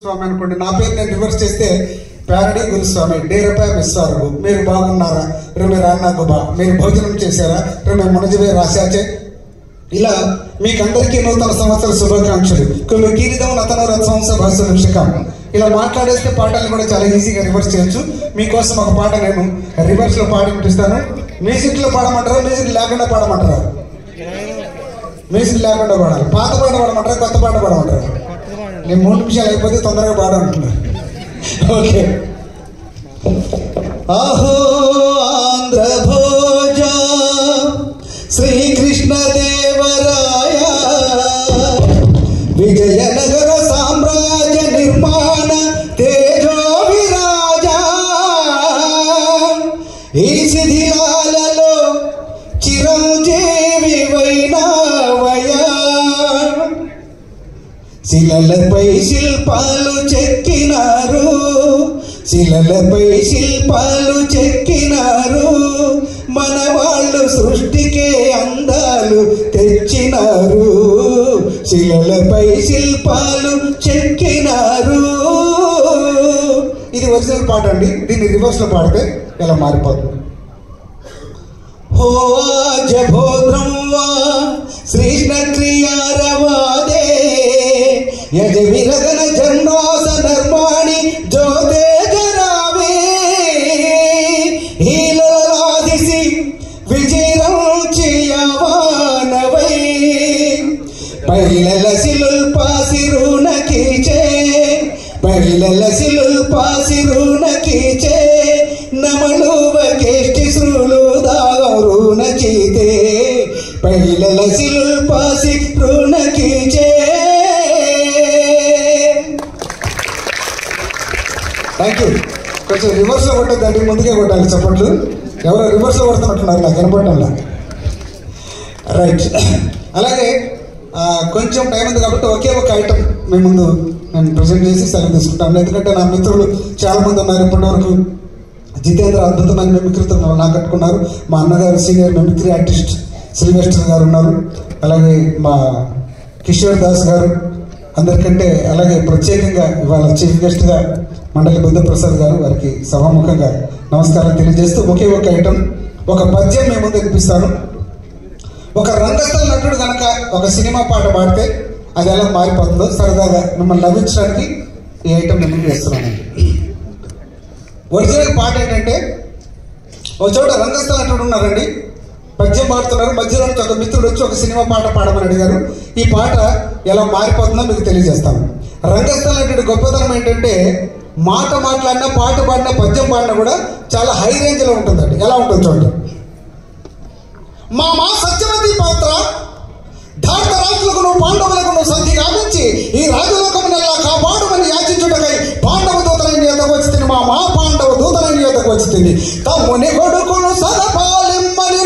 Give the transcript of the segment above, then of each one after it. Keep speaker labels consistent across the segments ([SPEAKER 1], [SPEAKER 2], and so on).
[SPEAKER 1] స్వామి అనుకోండి, నా పేరు నేను రివర్స్ చేస్తే ప్యారడీ గురుస్వామి, డేరపై మిస్సారు, మీరు బాగున్నారా, రుమి రాన్నాగుబా, మీరు భోజనం చేశారా, రుమి మునజవే రాశాచే. ఇలా మీకందరికీ నూతన సంవత్సర శుభాకాంక్షలు. కొన్ని కీరితం నతన రథవంశ భాష నిక్షకం. ఇలా మాట్లాడేస్తే పాటలు కూడా చాలా ఈజీగా రివర్స్ చేయొచ్చు. మీకోసం ఒక పాట నేను రివర్స్ లో పాడి వినిపిస్తాను. మ్యూజిక్ లో పాడమంటారా, మ్యూజిక్ లేకుండా పాడమంటారా? మ్యూజిక్ లేకుండా పాడాలి. పాత పాట పాడమంటారా, కొత్త పాట పాడమంటారా? నేను 3 నిమిషాలు అయిపోతే తొందరగా పాడంటున్నా. ఓకే. అహో ఆంధ్ర భోజ శ్రీకృష్ణదేవరాయ విజయనగర సామ్రాజ్య నిర్మాణ తేజో విరాజ, ఈ శిథిలాలలో చిరంజీవి వైనావయా, శిలలపై శిల్పాలు చెక్కినారు, శిలలపై శిల్పాలు చెక్కినారు, మన వాళ్ళు సృష్టికే అందాలు తెచ్చినారు, శిలలపై శిల్పాలు చెక్కినారు. ఇది ఒరిజినల్ పాట అండి. దీన్ని రివర్స్ లో పాడితే ఎలా మారిపోతుంది. హో ఆజభోద్రం వా శ్రీష్ణ క్రియారవాదే యజ విరగన జన్మాస ధర్మాణి జ్యోతే జరావే, హీలలాదిసి విజయం చేయవానవై, పైలల సిలుల్ పాసిరున కీచే, పైలల సిలుల్ పాసిరున కీచే, నమలువ కేష్టి సులు దారుణ చీతే, పైలల సిలుల్ పాసిరున కీచే. Thank you. కొంచెం రివర్స్ లో కొట్టద్దండి, ముందుకే కొట్టాలి చప్పట్లు. ఎవరో రివర్స్ లో కొడుతున్నట్టున్నారు, నాకు కనపడటంలా. రైట్. అలాగే కొంచెం టైం ఉంది కాబట్టి ఒకే ఒక ఐటమ్ మీ ముందు నేను ప్రజెంట్ చేసి సెలవు తీసుకుంటాను. ఎందుకంటే నా మిత్రులు చాలా మంది ఉన్నారు. ఇప్పటి వరకు జితేంద్ర అద్భుతమైన మిమిక్రీతో నాకు కట్టుకున్నారు. మా అన్నగారు సీనియర్ మిమిక్రీ ఆర్టిస్ట్ సిల్వెస్టర్ గారు ఉన్నారు. అలాగే మా కిషోర్ దాస్ గారు, అందరికంటే అలాగే ప్రత్యేకంగా ఇవాళ చీఫ్ గెస్ట్గా మండలి బుద్ధప్రసాద్ గారు, వారికి సభాముఖంగా నమస్కారం తెలియజేస్తూ ఒకే ఒక ఐటమ్, ఒక పద్యం మీ ముందు వినిపిస్తాను. ఒక రంగస్థల నటుడు కనుక ఒక సినిమా పాట పాడితే అది ఎలా మారిపోతుందో సరదాగా మిమ్మల్ని నవ్వించడానికి ఈ ఐటమ్ నేను ముందు వేస్తున్నానండి. ఒరిజినల్ పాట ఏంటంటే, ఒక చోట రంగస్థల నటుడు ఉన్నారండి, పద్యం పాడుతున్నారు. మధ్యలో నుంచి ఒక మిత్రుడు వచ్చి ఒక సినిమా పాట పాడమని అడిగారు. ఈ పాట ఎలా మారిపోతుందో మీకు తెలియజేస్తాను. రంగస్థల నటుడి గొప్పతనం ఏంటంటే, మాట మాట్లాడినా, పాట పాడినా, పద్యం పాడినా కూడా చాలా హై రేంజ్ లో ఉంటుందండి. ఎలా ఉంటుంది చూడండి. మా సత్యవతి పాత్ర ధార్త రాజులకు నువ్వు పాండవులకు నువ్వు సంధి కావించి ఈ రాజలోకమునెల్లా కాపాడుమని యాచించుటకై పాండవ దూతలని యొద్దకు వచ్చి తిని, మా పాండవ దూతలని యొద్దకు వచ్చి తిని, తమ్ముని కొడుకును సదపాలిమ్మని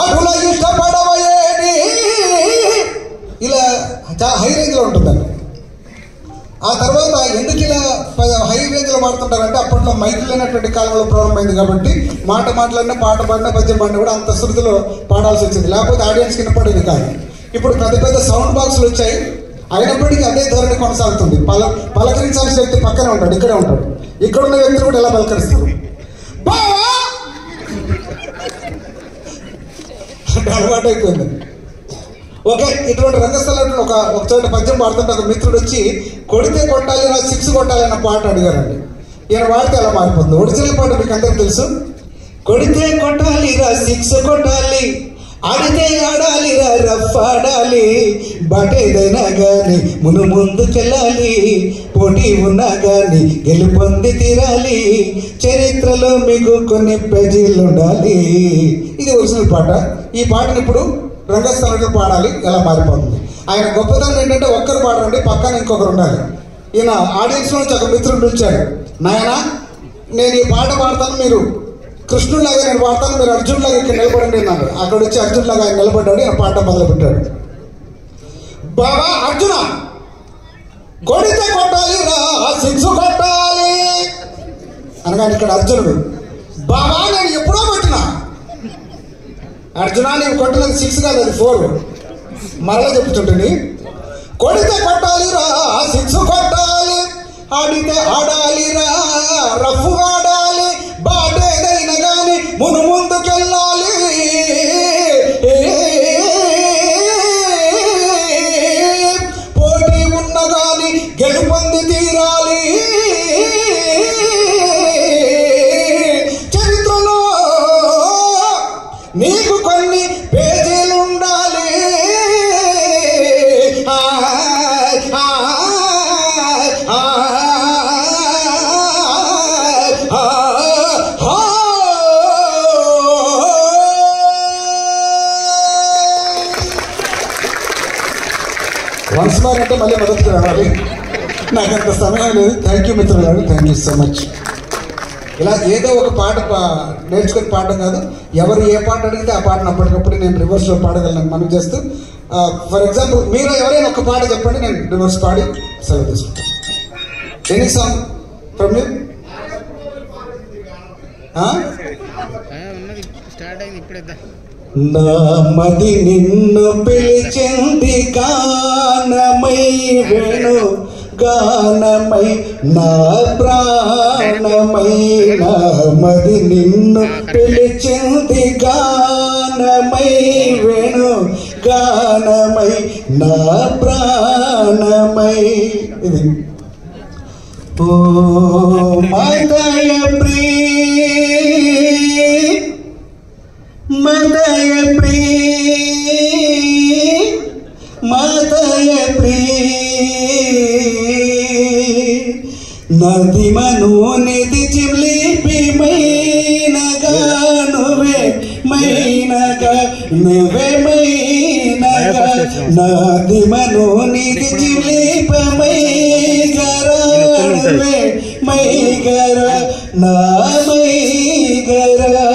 [SPEAKER 1] అటుల ఇష్టపడవయేని. ఇలా చాలా హై రేంజ్ లో ఉంటుందండి. ఆ తర్వాత ఎందుకు ఇలా హై రేంజ్ లో పాడుతుంటారంటే, అప్పట్లో మైకులు లేనటువంటి కాలంలో ప్రారంభమైంది కాబట్టి మాట మాట్లాడినా, పాట పాడినా, పద్యం పాడినా కూడా అంత శృతిలో పాడాల్సి వచ్చింది. లేకపోతే ఆడియన్స్ కింద పడేది కాదు. ఇప్పుడు పెద్ద పెద్ద సౌండ్ బాక్సులు వచ్చాయి, అయినప్పటికీ అదే ధోరణి కొనసాగుతుంది. పలకరించాల్సిన వ్యక్తి పక్కనే ఉంటాడు, ఇక్కడే ఉంటాడు. ఇక్కడ ఉన్న వ్యక్తులు కూడా ఎలా పలకరిస్తారు, అలవాటు అయిపోయింది. ఓకే. ఇటువంటి రంగస్థలంలో ఒక చోట పద్యం పాడుతుంటే ఒక మిత్రుడు వచ్చి కొడితే కొట్టాలి రా, 6 కొట్టాలి అన్న పాట అడిగారండి. ఈయన వాడితే ఎలా మారిపోతుంది. ఒరిజినల్ పాట మీకు అందరికి తెలుసు. కొడితే కొట్టాలి రా, 6 కొట్టాలి, ఆడితే ఆడాలి రా, రఫ్ ఆడాలి, బాటేదైనా గాని ముందుకెళ్ళాలి, పోటీ ఉన్నా గాని గెలుపొంది తీరాలి, చరిత్రలో మీకు కొన్ని పేజీలు ఉండాలి. ఇది ఒరిజినల్ పాట. ఈ పాటను ఇప్పుడు రంగస్థలంలో పాడాలి, ఎలా మారిపోతుంది. ఆయన గొప్పతనం ఏంటంటే, ఒక్కరు పాడండి, పక్కన ఇంకొకరు ఉండాలి. ఈయన ఆడియన్స్ నుంచి ఒక మిత్రుడు పిలిచాడు, నాయన నేను ఈ పాట పాడతాను, మీరు కృష్ణుడిలాగా నేను పాడతాను, మీరు అర్జునులాగా ఇక్కడ నిలబడండి అన్నాడు. అక్కడ వచ్చి అర్జునులాగా ఆయన నిలబడ్డాడు. ఆయన పాట మొదలుపెట్టాడు. బాబా అర్జున, కొడితే కొట్టాలి రా, 6 కొట్టాలి అనగానే ఇక్కడ అర్జునుడు, బాబా నేను ఎప్పుడో కొట్టినా. అర్జునా నేను కొట్టినది 6 కాదు, అది 4. మరలా చెప్తుంటుంది. కొడితే కొట్టాలిరా సిక్స్ కొట్టాలి, ఆడితే ఆడాలిరా రఫ్ ఆడాలి, బాటేదైనా గాని ముందుకెళ్ళాలి. పోటీ ఉన్న గాని గెలుపొంది తీరాలి. చరిత్రలో నీకు కొన్ని పేజీలు ఉండాలి. వన్స్ మోర్ అంటే మళ్ళీ మొదటికి రావాలి, నాకు అంత సమయం లేదు. థ్యాంక్ యూ మిత్రులారు, థ్యాంక్ యూ సో మచ్. ఇలా ఏదో ఒక పాట నేర్చుకొని పాడడం కాదు, ఎవరు ఏ పాట అడిగితే ఆ పాటను అప్పటికప్పుడు నేను రివర్స్లో పాడగలను మనం చేస్తూ. ఫర్ ఎగ్జాంపుల్ మీరు ఎవరైనా ఒక పాట చెప్పండి, నేను రివర్స్ పాడి సెలవు తీసుకుంటాను. Any song from you? నా మది నిన్ను పిలిచింది గానమై వేణు గానమై నా ప్రాణమై, నా మది నిన్ను పిలిచింది గానమై వేణు గానమై నా ప్రాణమై. ఇది ఓ మదయ ప్రీ మదయ ప్రీ మదయ ప్రీ నది మనోనిధి చిలిపి మైనగా నువ్వే మైనగా నువ్వే మైనగా నది మనోనిధి చిలిప మైగరా నువ్వే మైగరా నా మైగరా.